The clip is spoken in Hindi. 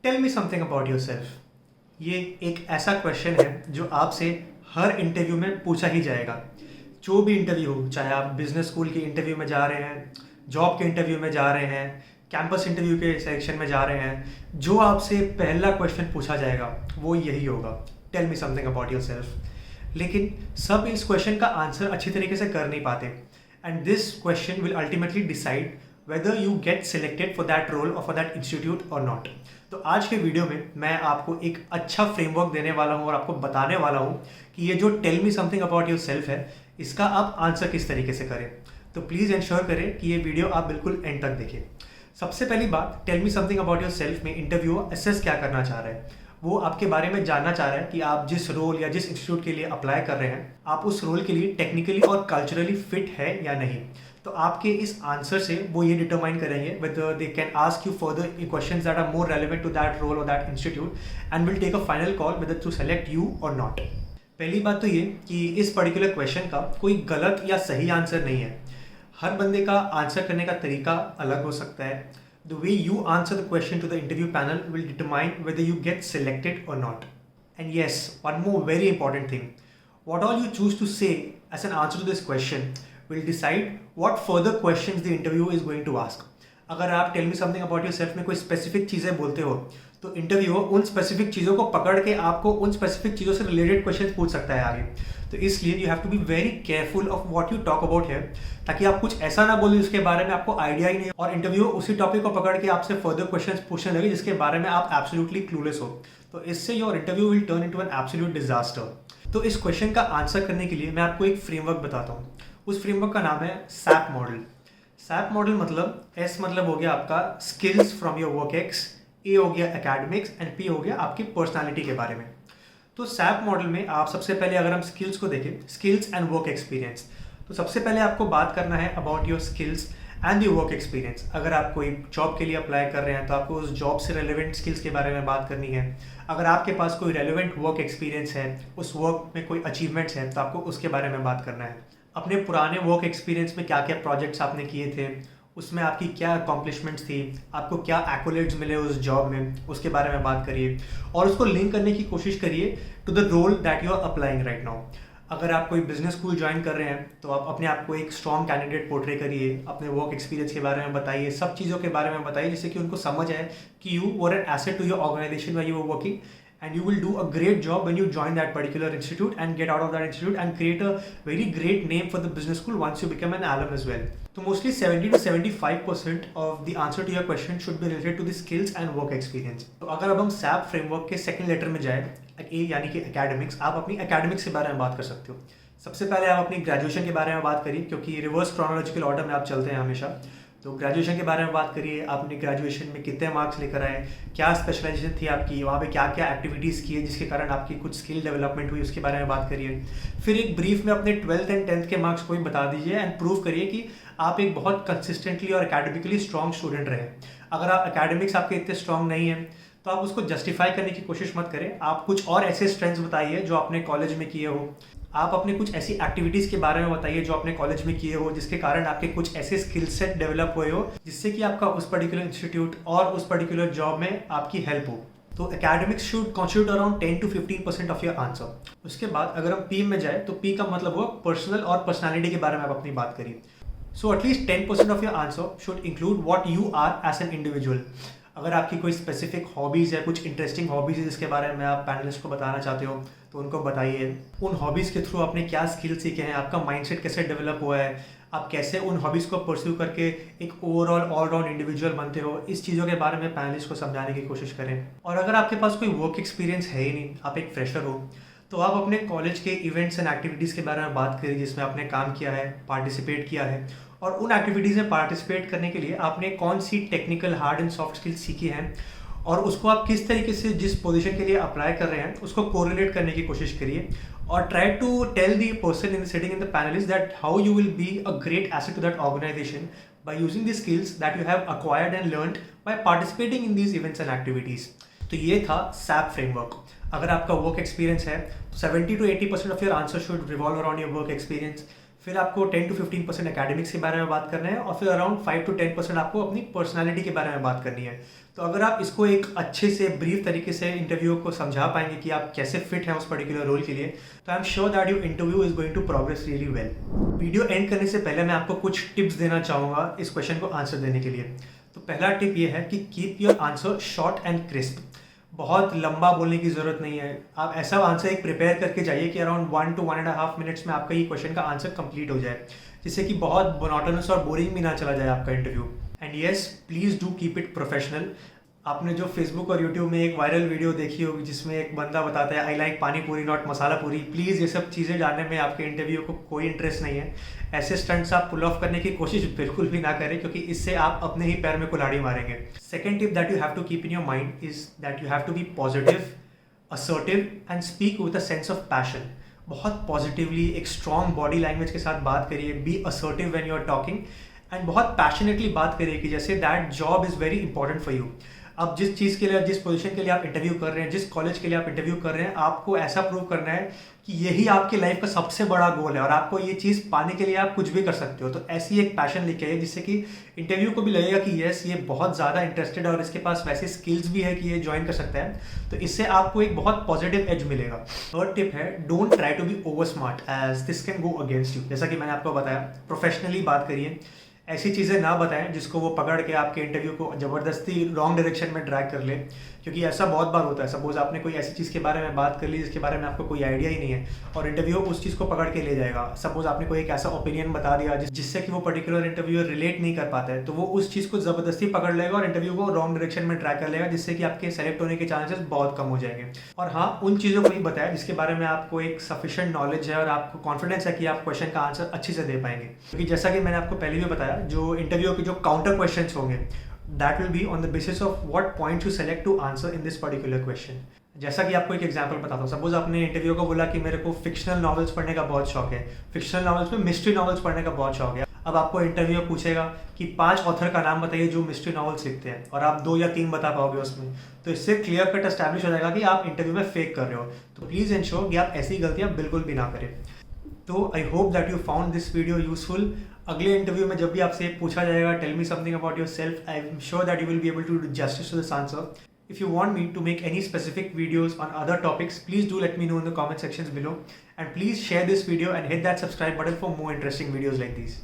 Tell me something about yourself. ये एक ऐसा क्वेश्चन है जो आपसे हर इंटरव्यू में पूछा ही जाएगा। जो भी इंटरव्यू हो, चाहे आप बिजनेस स्कूल के इंटरव्यू में जा रहे हैं, जॉब के इंटरव्यू में जा रहे हैं, कैंपस इंटरव्यू के सेक्शन में जा रहे हैं, जो आपसे पहला क्वेश्चन पूछा जाएगा वो यही होगा, tell me something about yourself. लेकिन सब इस क्वेश्चन का आंसर अच्छी तरीके से कर नहीं पाते, and this question will ultimately decide whether you get selected for that role or for that institute or not। तो आज के वीडियो में मैं आपको एक अच्छा फ्रेमवर्क देने वाला हूँ और आपको बताने वाला हूँ कि ये जो tell me something about yourself है, इसका आप आंसर किस तरीके से करें। तो प्लीज़ इंश्योर करें कि ये वीडियो आप बिल्कुल एंड तक देखें। सबसे पहली बात, tell me something about yourself में इंटरव्यूअर असेस क्या करना चाह रहा है, वो आपके बारे में जानना चाह रहा है कि आप जिस रोल या जिस इंस्टीट्यूट के लिए अप्लाई कर रहे हैं, आप उस रोल के लिए टेक्निकली और कल्चरली फिट है या नहीं। तो आपके इस आंसर से वो ये डिटरमाइन करेंगे whether they can ask you further questions that are more relevant to that role or that institute and will take a final call whether to select you or not। पहली बात तो ये कि इस पर्टिकुलर क्वेश्चन का कोई गलत या सही आंसर नहीं है। हर बंदे का आंसर करने का तरीका अलग हो सकता है। The way you answer the question to the interview panel will determine whether you get selected or not। And yes, one more very important thing, what all you choose to say as an answer to this question will decide what further questions the interview is going to ask। अगर आप tell me something about yourself में कोई स्पेसिफिक चीज़ें बोलते हो तो इंटरव्यूअर उन स्पेसिफिक चीज़ों को पकड़ के आपको उन स्पेसिफिक चीज़ों से रिलेटेड क्वेश्चन पूछ सकता है आगे। तो इसलिए you have to be very careful of what you talk about है, ताकि आप कुछ ऐसा ना बोलें जिसके बारे में आपको आइडिया ही नहीं है और इंटरव्यूअर उसी टॉपिक को पकड़ के आपसे फर्दर क्वेश्चन पूछने लगे जिसके बारे में आप एब्सोल्युटली क्लूलेस हो। तो इससे your interview will turn into an absolute disaster. तो इस क्वेश्चन का आंसर करने के लिए मैं आपको एक फ्रेमवर्क बताता हूँ। उस फ्रेमवर्क का नाम है सैप मॉडल। सैप मॉडल मतलब एस मतलब हो गया आपका skills from your work ex, A हो गया एकेडमिक्स एंड पी हो गया आपकी पर्सनालिटी के बारे में। तो सैप मॉडल में आप सबसे पहले अगर हम स्किल्स को देखें, स्किल्स एंड वर्क एक्सपीरियंस, तो सबसे पहले आपको बात करना है about your skills and your work experience. अगर आप कोई जॉब के लिए अप्लाई कर रहे हैं तो आपको उस जॉब से रेलिवेंट स्किल्स के बारे में बात करनी है। अगर आपके पास कोई रेलिवेंट वर्क एक्सपीरियंस है, उस वर्क में कोई अचीवमेंट्स हैं, तो आपको उसके बारे में बात करना है। अपने पुराने वर्क एक्सपीरियंस में क्या क्या प्रोजेक्ट्स आपने किए थे, उसमें आपकी क्या अकॉम्प्लिशमेंट्स थी, आपको क्या एक्कोलेट्स मिले उस जॉब में, उसके बारे में बात करिए और उसको लिंक करने की कोशिश करिए to the role that you are applying right now. अगर आप कोई बिजनेस स्कूल ज्वाइन कर रहे हैं तो आप अपने आप को एक स्ट्रॉन्ग कैंडिडेट पोर्ट्रे करिए, अपने वर्क एक्सपीरियंस के बारे में बताइए, सब चीज़ों के बारे में बताइए जिससे कि उनको समझ आए कि you were an asset to your organisation where you were working and you will do a great job when you join that particular institute and get out of that institute and create a very great name for the business school once you become an alum as well। So mostly 70 to 75% of the answer to your question should be related to the skills and work experience। तो अगर अब हम SAP framework के सेकंड लेटर में जाए, ए यानी कि एकेडमिक्स, आप अपनी एकेडमिक्स के बारे में बात कर सकते हो। सबसे पहले आप अपनी ग्रेजुएशन के बारे में बात करिए, क्योंकि रिवर्स क्रोनोलॉजिकल ऑर्डर में आप चलते हैं हमेशा। तो ग्रेजुएशन के बारे में बात करिए, आपने ग्रेजुएशन में कितने मार्क्स लेकर आए, क्या स्पेशलाइजेशन थी आपकी, वहाँ पे क्या क्या एक्टिविटीज़ की है जिसके कारण आपकी कुछ स्किल डेवलपमेंट हुई, उसके बारे में बात करिए। फिर एक ब्रीफ में अपने 12th एंड 10th के मार्क्स को भी बता दीजिए एंड प्रूव करिए कि आप एक बहुत कंसिस्टेंटली और एकेडमिकली स्ट्रॉन्ग स्टूडेंट रहे। अगर आप एकेडमिक्स आपके इतने स्ट्रॉन्ग नहीं है तो आप उसको जस्टिफाई करने की कोशिश मत करें। आप कुछ और ऐसे स्ट्रेंथ्स बताइए जो आपने कॉलेज में किए हो। आप अपने कुछ ऐसी एक्टिविटीज़ के बारे में बताइए जो आपने कॉलेज में किए हो, जिसके कारण आपके कुछ ऐसे स्किल सेट डेवलप हुए हो जिससे कि आपका उस पर्टिकुलर इंस्टीट्यूट और उस पर्टिकुलर जॉब में आपकी हेल्प हो। तो academics should constitute around 10 to 15% of your answer. उसके बाद अगर हम पी में जाए तो पी का मतलब वो पर्सनल और पर्सनैलिटी के बारे में आप अपनी बात करिए। So at least 10% of your answer should include what you are as an individual. अगर आपकी कोई स्पेसिफिक हॉबीज़ है, कुछ इंटरेस्टिंग हॉबीज़ है जिसके बारे में आप पैनलिस्ट को बताना चाहते हो, तो उनको बताइए। उन हॉबीज़ के थ्रू आपने क्या स्किल सीखे हैं, आपका माइंडसेट कैसे डेवलप हुआ है, आप कैसे उन हॉबीज़ को परस्यू करके एक ओवरऑल ऑलराउंड इंडिविजुअल बनते हो, इस चीज़ों के बारे में पैनलिस्ट को समझाने की कोशिश करें। और अगर आपके पास कोई वर्क एक्सपीरियंस है ही नहीं, आप एक फ्रेशर हो, तो आप अपने कॉलेज के इवेंट्स एंड एक्टिविटीज़ के बारे में बात करिए जिसमें आपने काम किया है, पार्टिसिपेट किया है, और उन एक्टिविटीज़ में पार्टिसिपेट करने के लिए आपने कौन सी technical hard and soft skills सीखी हैं और उसको आप किस तरीके से जिस पोजीशन के लिए अप्लाई कर रहे हैं उसको कोरिलेट करने की कोशिश करिए। और try to tell the person in sitting in the panellist that how you will be a great asset to that organisation by using the skills that you have acquired and learned by participating in these events and activities। तो ये था SAP framework। अगर आपका वर्क एक्सपीरियंस है तो 70 to 80% of your answer should revolve around your work experience. फिर आपको 10 to 15% एकेडमिक्स के बारे में बात करना है और फिर अराउंड 5 to 10% आपको अपनी पर्सनालिटी के बारे में बात करनी है। तो अगर आप इसको एक अच्छे से ब्रीफ तरीके से इंटरव्यू को समझा पाएंगे कि आप कैसे फिट हैं उस पर्टिकुलर रोल के लिए, तो I am sure that your interview is going to progress really well. Video end करने से पहले मैं आपको कुछ टिप्स देना चाहूँगा इस क्वेश्चन को आंसर देने के लिए। तो पहला टिप ये है कि keep your answer short and crisp. बहुत लंबा बोलने की ज़रूरत नहीं है। आप ऐसा आंसर एक प्रिपेयर करके जाइए कि अराउंड 1 to 1.5 मिनट्स में आपका ये क्वेश्चन का आंसर कंप्लीट हो जाए, जिससे कि बहुत मोनोटोनस और बोरिंग भी ना चला जाए आपका interview. And yes, please do keep it professional. आपने जो फेसबुक और यूट्यूब में एक वायरल वीडियो देखी होगी जिसमें एक बंदा बताता है आई लाइक पानी पूरी नॉट मसाला पूरी, प्लीज़ ये सब चीज़ें जानने में आपके इंटरव्यू को कोई इंटरेस्ट नहीं है। ऐसे स्टंट्स आप पुल ऑफ करने की कोशिश बिल्कुल भी ना करें, क्योंकि इससे आप अपने ही पैर में कुल्हाड़ी मारेंगे। Second tip that you have to keep in your mind is that you have to be positive, assertive and speak with a sense of passion. बहुत पॉजिटिवली एक स्ट्रॉन्ग बॉडी लैंग्वेज के साथ बात करिए, be assertive when you are talking and बहुत पैशनेटली बात करिए कि जैसे that job is very important for you. अब जिस चीज़ के लिए, जिस पोजीशन के लिए आप इंटरव्यू कर रहे हैं, जिस कॉलेज के लिए आप इंटरव्यू कर रहे हैं, आपको ऐसा प्रूव करना है कि यही आपकी लाइफ का सबसे बड़ा गोल है और आपको ये चीज़ पाने के लिए आप कुछ भी कर सकते हो। तो ऐसी एक पैशन लेके आइए जिससे कि इंटरव्यू को भी लगेगा कि यस, ये बहुत ज़्यादा इंटरेस्टेड है और इसके पास वैसे स्किल्स भी है कि ये ज्वाइन कर सकता है। तो इससे आपको एक बहुत पॉजिटिव एज मिलेगा। थर्ड टिप है, don't try to be over smart as this can go against you. जैसा कि मैंने आपको बताया, प्रोफेशनली बात करिए, ऐसी चीज़ें ना बताएं जिसको वो पकड़ के आपके इंटरव्यू को ज़बरदस्ती रॉन्ग डायरेक्शन में ड्रैग कर ले, क्योंकि ऐसा बहुत बार होता है। सपोज आपने कोई ऐसी चीज़ के बारे में बात कर ली जिसके बारे में आपको कोई आइडिया ही नहीं है और इंटरव्यू उस चीज़ को पकड़ के ले जाएगा। सपोज आपने कोई एक ऐसा ओपिनियन बता दिया जिससे कि वो पर्टिकुलर इंटरव्यूअर रिलेट नहीं कर पाता है, तो वो उस चीज़ को ज़बरदस्ती पकड़ लेगा और इंटरव्यू को रॉन्ग डायरेक्शन में ट्रैक कर लेगा, जिससे कि आपके सेलेक्ट होने के चांसेस बहुत कम हो जाएंगे। और हाँ, उन चीज़ों को भी बताया जिसके बारे में आपको एक सफिशिएंट नॉलेज है और आपको कॉन्फिडेंस है कि आप क्वेश्चन का आंसर अच्छे से दे पाएंगे। क्योंकि जैसा कि मैंने आपको पहले भी बताया, जो इंटरव्यू के जो काउंटर क्वेश्चंस होंगे, that will be on the basis of what points you select to answer in this particular question। जैसा कि आपको एक एग्जांपल बताता हूँ। सपोज आपने इंटरव्यू को बोला कि मेरे को फिक्शनल नॉवेल्स पढ़ने का बहुत शौक है, फिक्शनल नॉवेल्स में मिस्ट्री नॉवेल्स पढ़ने का बहुत शौक है। अब आपको इंटरव्यू पूछेगा कि 5 ऑथर का नाम बताइए जो मिस्ट्री नॉवेल्स लिखते हैं, और आप 2 या 3 बता पाओगे उसमें, तो इससे क्लियर कट एस्टैब्लिश हो जाएगा कि आप इंटरव्यू में फेक कर रहे हो। तो प्लीज़ इंश्योर कि आप ऐसी गलतियाँ बिल्कुल भी ना करें। तो I hope that you found this video useful. अगले इंटरव्यू में जब भी आपसे पूछा जाएगा tell me something about yourself, I am sure that you will be able to do justice to this answer. If you want me to make any specific videos on other topics, please do let me know in the comment sections below, and please share this video and hit that subscribe button for more interesting videos like these.